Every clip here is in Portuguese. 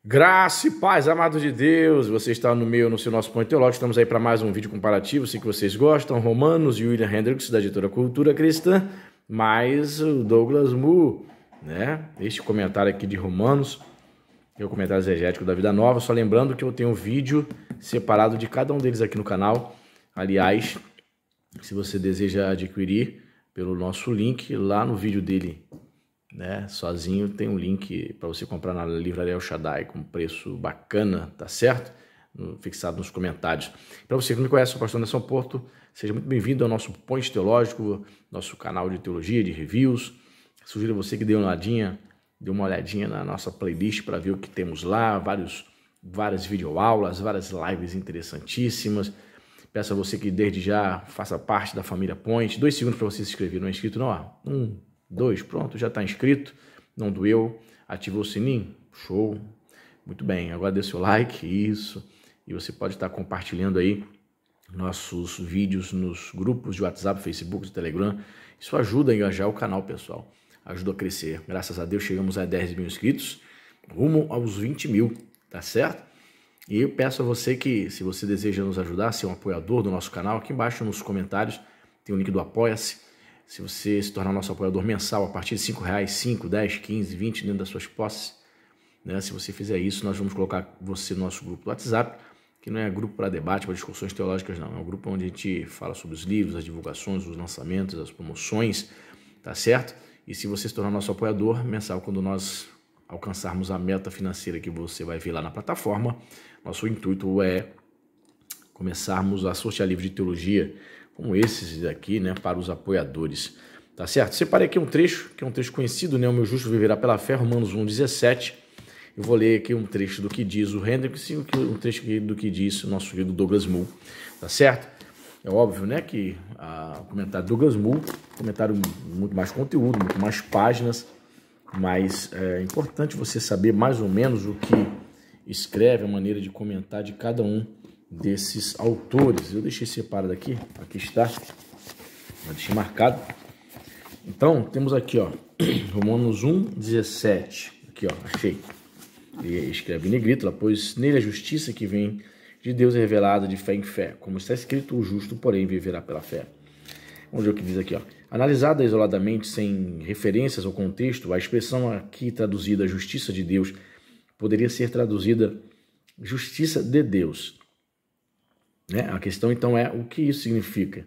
Graça e paz, amado de Deus, você está no meio, no seu nosso ponto teológico, estamos aí para mais um vídeo comparativo, sei que vocês gostam, Romanos e William Hendricks, da editora Cultura Cristã, mais o Douglas Moo, né? Este comentário aqui de Romanos, é o comentário exegético da Vida Nova, só lembrando que eu tenho um vídeo separado de cada um deles aqui no canal, aliás, se você deseja adquirir pelo nosso link, lá no vídeo dele, né, sozinho, tem um link para você comprar na livraria El Shaddai com preço bacana, tá certo? Fixado nos comentários. Para você que não me conhece, sou o pastor Anderson Porto, seja muito bem-vindo ao nosso Ponte Teológico, nosso canal de teologia, de reviews. Sugiro a você que dê uma olhadinha na nossa playlist para ver o que temos lá, várias videoaulas, várias lives interessantíssimas. Peço a você que desde já faça parte da família Ponte. 2 segundos para você se inscrever, não é inscrito não? 1, 2, pronto, já está inscrito, não doeu, ativou o sininho, show, muito bem, agora dê seu like, isso, e você pode estar compartilhando aí nossos vídeos nos grupos de WhatsApp, Facebook, Telegram, isso ajuda a engajar o canal, pessoal, ajuda a crescer, graças a Deus chegamos a 10 mil inscritos, rumo aos 20 mil, tá certo? E eu peço a você que, se você deseja nos ajudar, ser um apoiador do nosso canal, aqui embaixo nos comentários tem o link do Apoia-se. Se você se tornar nosso apoiador mensal a partir de R$5, 5, 10, 15, 20 dentro das suas posses, né? Se você fizer isso, nós vamos colocar você no nosso grupo do WhatsApp, que não é grupo para debate, para discussões teológicas, não. É um grupo onde a gente fala sobre os livros, as divulgações, os lançamentos, as promoções, tá certo? E se você se tornar nosso apoiador mensal, quando nós alcançarmos a meta financeira que você vai ver lá na plataforma, nosso intuito é começarmos a sortear livros de teologia como esses daqui, né, para os apoiadores, tá certo? Separei aqui um trecho, que é um trecho conhecido, né, o meu justo viverá pela fé, Romanos 1,17. Eu vou ler aqui um trecho do que diz o Hendricks e um trecho do que diz o nosso querido Douglas Moo, tá certo? É óbvio, né, que o comentário do Douglas Moo, comentário muito mais conteúdo, muito mais páginas, mas é importante você saber mais ou menos o que escreve, a maneira de comentar de cada um desses autores. Eu deixei separado aqui está, eu deixei marcado. Então, temos aqui, ó, Romanos 1,17, aqui, ó, achei. Ele escreve em negrito, pois nele a justiça que vem de Deus é revelada de fé em fé, como está escrito, o justo, porém, viverá pela fé. Vamos ver o que diz aqui, ó. Analisada isoladamente, sem referências ao contexto, a expressão aqui traduzida, justiça de Deus, poderia ser traduzida justiça de Deus. Né? A questão, então, é o que isso significa.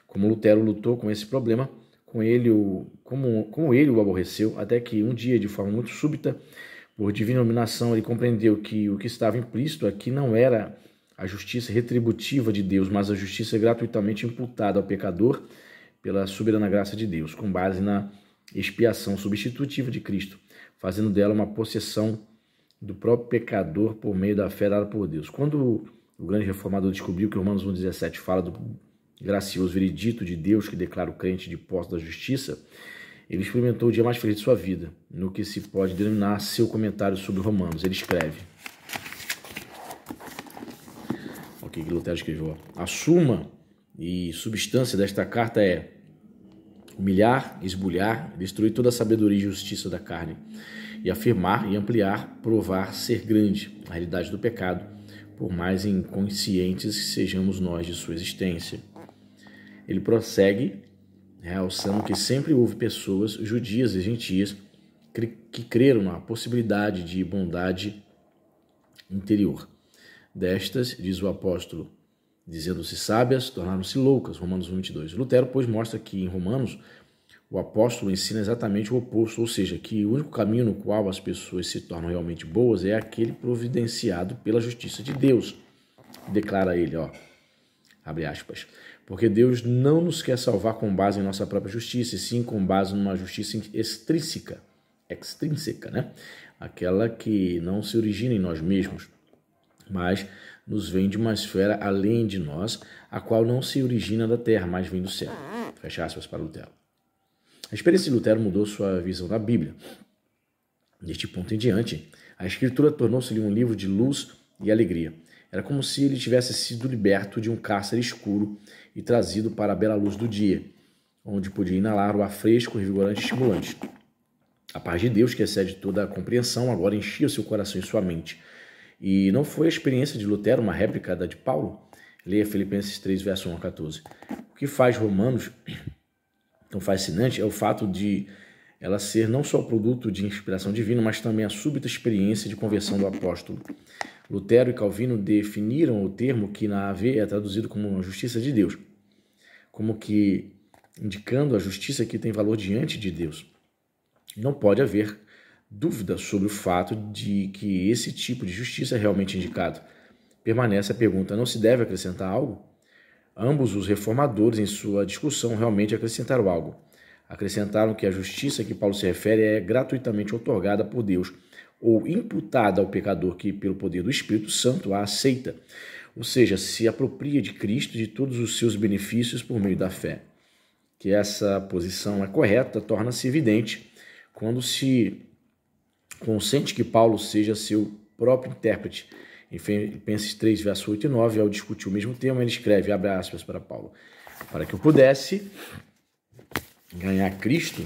Como Lutero lutou com esse problema, como ele o aborreceu, até que um dia, de forma muito súbita, por divina iluminação, ele compreendeu que o que estava implícito aqui não era a justiça retributiva de Deus, mas a justiça gratuitamente imputada ao pecador pela soberana graça de Deus, com base na expiação substitutiva de Cristo, fazendo dela uma possessão do próprio pecador por meio da fé dada por Deus. Quando o grande reformador descobriu que Romanos 1,17 fala do gracioso veredito de Deus que declara o crente de posse da justiça, ele experimentou o dia mais feliz de sua vida, no que se pode denominar seu comentário sobre Romanos. Ele escreve, o que Lutero escreveu, a suma e substância desta carta é humilhar, esbulhar, destruir toda a sabedoria e justiça da carne, e afirmar e ampliar, provar ser grande a realidade do pecado, por mais inconscientes que sejamos nós de sua existência. Ele prossegue, realçando que sempre houve pessoas, judias e gentias, que creram na possibilidade de bondade interior. Destas, diz o apóstolo, dizendo-se sábias, tornaram-se loucas, Romanos 1,22. Lutero, pois, mostra que em Romanos o apóstolo ensina exatamente o oposto, ou seja, que o único caminho no qual as pessoas se tornam realmente boas é aquele providenciado pela justiça de Deus. Declara ele, ó, abre aspas, porque Deus não nos quer salvar com base em nossa própria justiça, e sim com base numa justiça extrínseca, né? Aquela que não se origina em nós mesmos, mas nos vem de uma esfera além de nós, a qual não se origina da terra, mas vem do céu. Fecha aspas para Lutero. A experiência de Lutero mudou sua visão da Bíblia. Deste ponto em diante, a Escritura tornou-se-lhe um livro de luz e alegria. Era como se ele tivesse sido liberto de um cárcere escuro e trazido para a bela luz do dia, onde podia inalar o ar fresco, revigorante e estimulante. A paz de Deus, que excede toda a compreensão, agora enchia seu coração e sua mente. E não foi a experiência de Lutero uma réplica da de Paulo? Leia Filipenses 3, verso 1 a 14. O que faz Romanos tão fascinante é o fato de ela ser não só o produto de inspiração divina, mas também a súbita experiência de conversão do apóstolo. Lutero e Calvino definiram o termo que na AV é traduzido como a justiça de Deus, como que indicando a justiça que tem valor diante de Deus. Não pode haver dúvida sobre o fato de que esse tipo de justiça é realmente indicado. Permanece a pergunta: não se deve acrescentar algo? Ambos os reformadores, em sua discussão, realmente acrescentaram algo. Acrescentaram que a justiça a que Paulo se refere é gratuitamente outorgada por Deus ou imputada ao pecador que, pelo poder do Espírito Santo, a aceita, ou seja, se apropria de Cristo e de todos os seus benefícios por meio da fé. Que essa posição é correta torna-se evidente quando se consente que Paulo seja seu próprio intérprete. Em Filipenses 3, verso 8 e 9, ao discutir o mesmo tema, ele escreve, abre aspas para Paulo, para que eu pudesse ganhar Cristo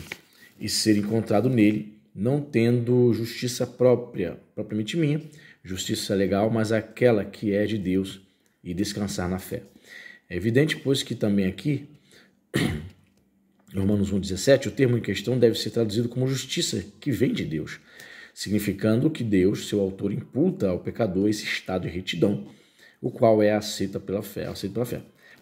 e ser encontrado nele, não tendo justiça propriamente minha, justiça legal, mas aquela que é de Deus, e descansar na fé. É evidente, pois, que também aqui, em Romanos 1,17, o termo em questão deve ser traduzido como justiça que vem de Deus, significando que Deus, seu autor, imputa ao pecador esse estado de retidão, o qual é aceito pela fé.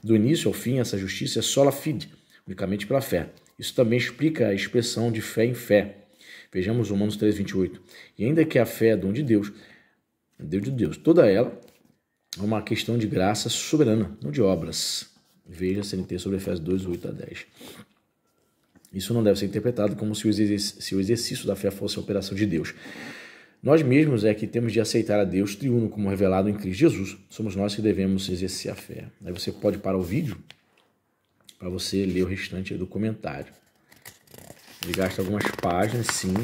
Do início ao fim, essa justiça é sola fide, unicamente pela fé. Isso também explica a expressão de fé em fé. Vejamos Romanos 3,28. E ainda que a fé é dom de Deus, toda ela é uma questão de graça soberana, não de obras. Veja CNT sobre Efésios 2, 8 a 10. Isso não deve ser interpretado como se o exercício da fé fosse a operação de Deus. Nós mesmos é que temos de aceitar a Deus triuno como revelado em Cristo Jesus. Somos nós que devemos exercer a fé. Aí você pode parar o vídeo para você ler o restante do comentário. Ele gasta algumas páginas, sim.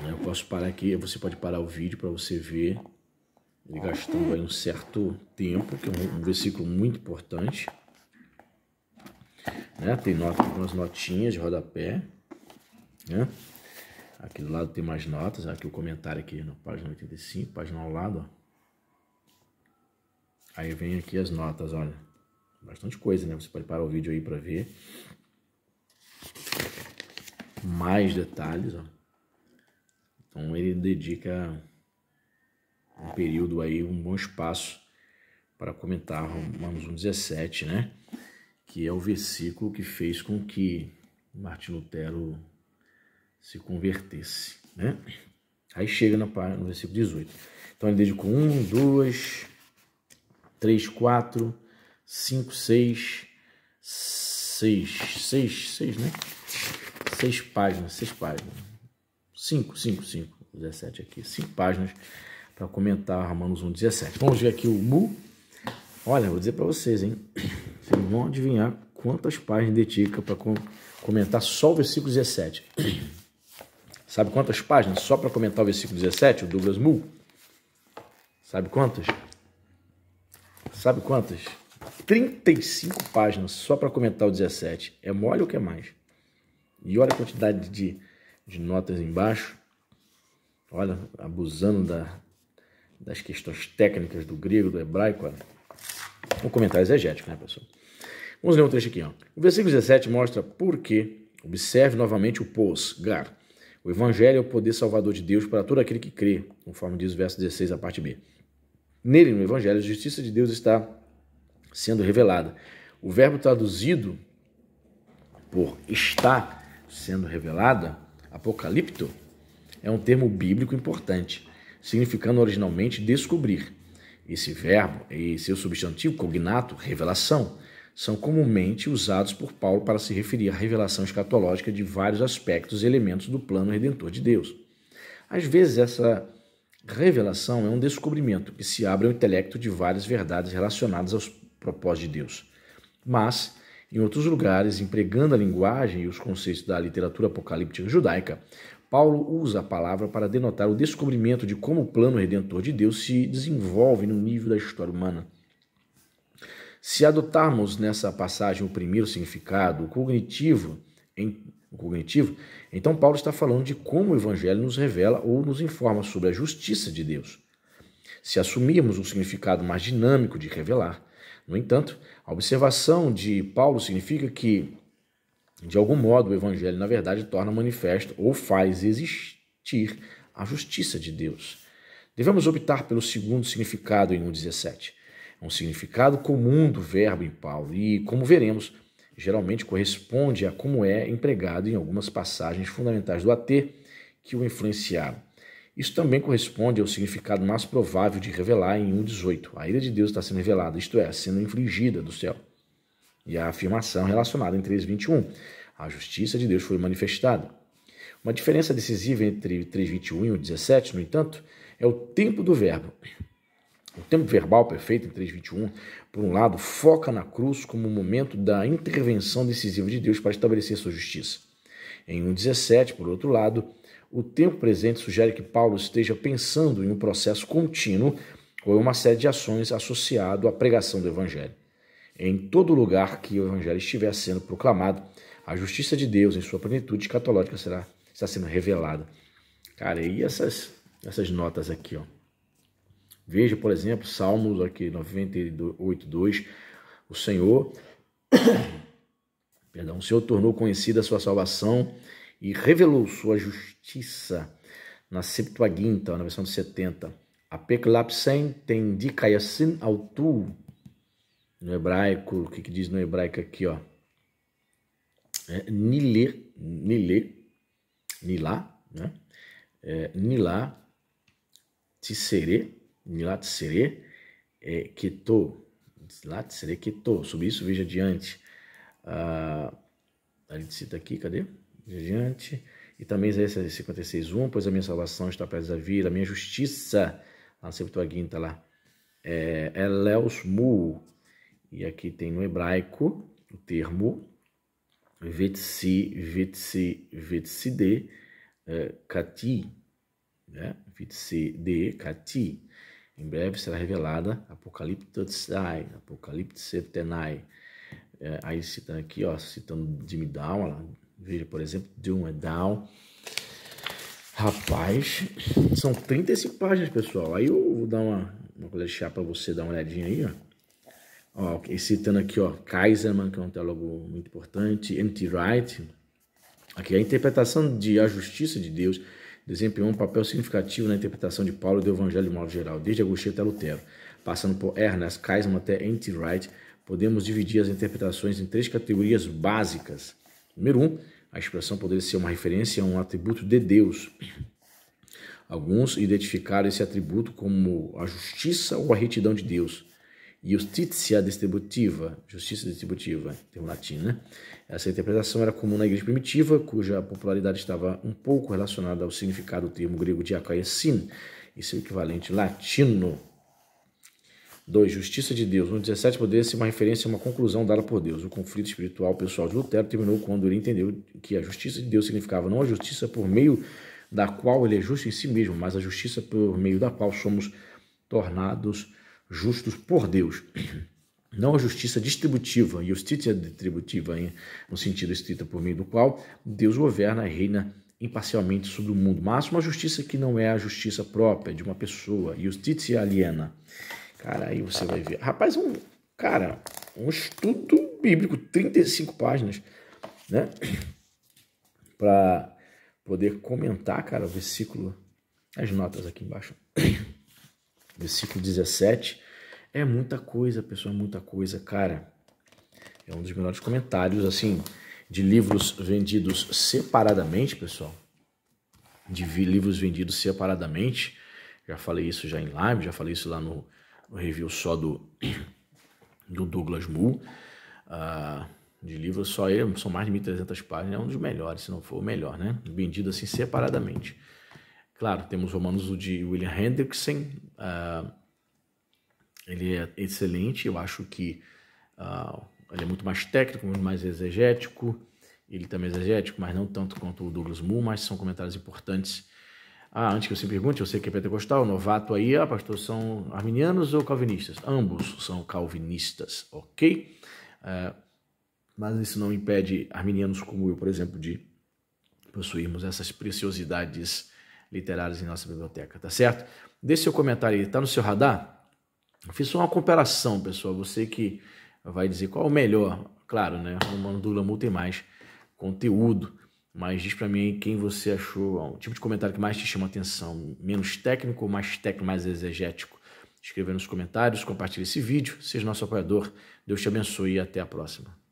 Eu posso parar aqui, você pode parar o vídeo para você ver. Ele gastando aí um certo tempo, que é um versículo muito importante. Tem umas notinhas de rodapé. Aqui do lado tem mais notas. Aqui o comentário aqui na página 85, página ao lado. Aí vem aqui as notas, olha. Bastante coisa, né? Você pode parar o vídeo aí para ver mais detalhes, ó. Então ele dedica um período aí, um bom espaço para comentar Romanos 1,17, né? Que é o versículo que fez com que Martim Lutero se convertesse, né? Aí chega no versículo 18. Então ele dedicou 1, 2, 3, 4, 5, 6, 6, né? 6 páginas. 5, 17 aqui. 5 páginas para comentar Romanos 1,17. Vamos ver aqui o Mu. Olha, vou dizer para vocês, hein? Vocês vão adivinhar quantas páginas dedica para comentar só o versículo 17. Sabe quantas páginas só para comentar o versículo 17? O Douglas Moo. Sabe quantas? 35 páginas só para comentar o 17. É mole ou quer mais? E olha a quantidade de notas embaixo. Olha, abusando das questões técnicas do grego, do hebraico. Olha. Um comentário exegético, né, pessoal? Vamos ler um trecho aqui. Ó. O versículo 17 mostra por que, observe novamente o pós-gar. O evangelho é o poder salvador de Deus para todo aquele que crê, conforme diz o verso 16, a parte B. Nele, no evangelho, a justiça de Deus está sendo revelada. O verbo traduzido por está sendo revelada, apocalipto, é um termo bíblico importante, significando originalmente descobrir. Esse verbo e seu substantivo cognato, revelação, são comumente usados por Paulo para se referir à revelação escatológica de vários aspectos e elementos do plano redentor de Deus. Às vezes, essa revelação é um descobrimento que se abre ao intelecto de várias verdades relacionadas aos propósitos de Deus. Mas, em outros lugares, empregando a linguagem e os conceitos da literatura apocalíptica judaica, Paulo usa a palavra para denotar o descobrimento de como o plano redentor de Deus se desenvolve no nível da história humana. Se adotarmos nessa passagem o primeiro significado, o cognitivo, o cognitivo, então Paulo está falando de como o Evangelho nos revela ou nos informa sobre a justiça de Deus. Se assumirmos um significado mais dinâmico de revelar, no entanto, a observação de Paulo significa que, de algum modo, o Evangelho, na verdade, torna manifesto ou faz existir a justiça de Deus. Devemos optar pelo segundo significado em 1,17. É um significado comum do verbo em Paulo e, como veremos, geralmente corresponde a como é empregado em algumas passagens fundamentais do AT que o influenciaram. Isso também corresponde ao significado mais provável de revelar em 1,18. A ira de Deus está sendo revelada, isto é, sendo infligida do céu. E a afirmação relacionada em 3,21. A justiça de Deus foi manifestada. Uma diferença decisiva entre 3,21 e 1,17, no entanto, é o tempo do verbo. O tempo verbal perfeito em 3,21, por um lado, foca na cruz como o momento da intervenção decisiva de Deus para estabelecer sua justiça. Em 1,17, por outro lado, o tempo presente sugere que Paulo esteja pensando em um processo contínuo ou em uma série de ações associado à pregação do Evangelho. Em todo lugar que o Evangelho estiver sendo proclamado, a justiça de Deus em sua plenitude escatológica está sendo revelada. Cara, e essas notas aqui, ó. Veja, por exemplo, Salmos aqui 98:2, o Senhor tornou conhecida a sua salvação e revelou sua justiça na Septuaginta, na versão de 70. Apeklapsen tem dikayasin autu. No hebraico, o que diz no hebraico aqui, ó? Nilá, né? Nilá tsere, keto. Sobre isso, veja adiante. A gente cita aqui, cadê? Adiante. E também Isaías 56:1, pois a minha salvação está prestes a vir, a minha justiça, na Septuaginta lá, Eleus mu. E aqui tem no hebraico o termo vetside kati, né? Vetside kati. Em breve será revelada Apocalipse Tenai. Aí citando aqui, ó, citando Jimmy Down, lá. Veja, por exemplo, Doom é Down. Rapaz, são 35 páginas, pessoal. Aí eu vou dar uma colher de chá para você dar uma olhadinha aí, ó. Ó, citando aqui, ó, Kaiserman, que é um teólogo muito importante, N.T. Wright. Aqui, a interpretação de a justiça de Deus desempenhou um papel significativo na interpretação de Paulo e do Evangelho de modo geral, desde Agostinho até Lutero. Passando por Ernest Kaiserman até N.T. Wright, podemos dividir as interpretações em 3 categorias básicas. Número 1, a expressão poderia ser uma referência a um atributo de Deus. Alguns identificaram esse atributo como a justiça ou a retidão de Deus. Justitia distributiva, justiça distributiva, termo latim, né? Essa interpretação era comum na igreja primitiva, cuja popularidade estava um pouco relacionada ao significado do termo grego diakaiosin e seu equivalente latino. 2. Justiça de Deus. No 17 poderia ser uma referência a uma conclusão dada por Deus. O conflito espiritual pessoal de Lutero terminou quando ele entendeu que a justiça de Deus significava não a justiça por meio da qual ele é justo em si mesmo, mas a justiça por meio da qual somos tornados justos por Deus. Não a justiça distributiva, justitia distributiva, no sentido estrito por meio do qual Deus governa e reina imparcialmente sobre o mundo, mas uma justiça que não é a justiça própria de uma pessoa, justitia aliena. Cara, aí você vai ver. Rapaz, um estudo bíblico, 35 páginas, né? Para poder comentar, cara, o versículo, as notas aqui embaixo. Versículo 17. É muita coisa, pessoal, muita coisa, cara. É um dos melhores comentários, assim, de livros vendidos separadamente, pessoal. De livros vendidos separadamente. Já falei isso já em live, já falei isso lá no review só do Douglas Moo. De livros só ele, são mais de 1.300 páginas, é um dos melhores, se não for o melhor, né? Vendido assim separadamente. Claro, temos Romanos de William Hendrickson. Ele é excelente, eu acho que ele é muito mais técnico, muito mais exegético. Ele também é exegético, mas não tanto quanto o Douglas Moo, mas são comentários importantes. Antes que você pergunte, eu sei que é pentecostal, novato aí, pastor, são arminianos ou calvinistas? Ambos são calvinistas, ok? Mas isso não impede arminianos como eu, por exemplo, de possuirmos essas preciosidades literárias em nossa biblioteca, tá certo? Deixe seu comentário aí, tá no seu radar? Eu fiz só uma comparação, pessoal, você que vai dizer qual é o melhor. Claro, né? O Romano do Glamour tem mais conteúdo, mas diz para mim quem você achou, o tipo de comentário que mais te chama a atenção, menos técnico ou mais técnico, mais exegético. Escreva nos comentários, compartilhe esse vídeo, seja nosso apoiador. Deus te abençoe e até a próxima.